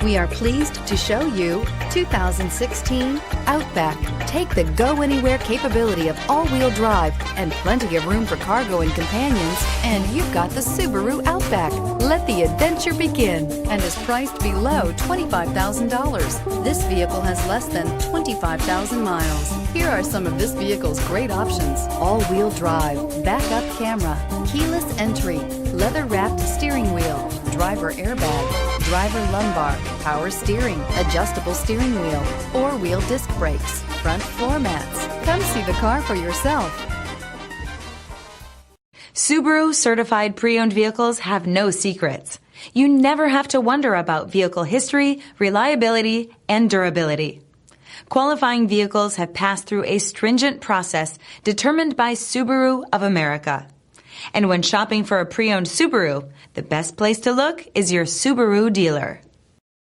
We are pleased to show you 2016 Outback. Take the go-anywhere capability of all-wheel drive and plenty of room for cargo and companions, and you've got the Subaru Outback. Let the adventure begin, and is priced below $25,000. This vehicle has less than 25,000 miles. Here are some of this vehicle's great options: all-wheel drive, backup camera, keyless entry, leather-wrapped steering wheel, driver airbag, driver lumbar, power steering, adjustable steering wheel, four-wheel disc brakes, front floor mats. Come see the car for yourself. Subaru certified pre-owned vehicles have no secrets. You never have to wonder about vehicle history, reliability, and durability. Qualifying vehicles have passed through a stringent process determined by Subaru of America. And when shopping for a pre-owned Subaru, the best place to look is your Subaru dealer.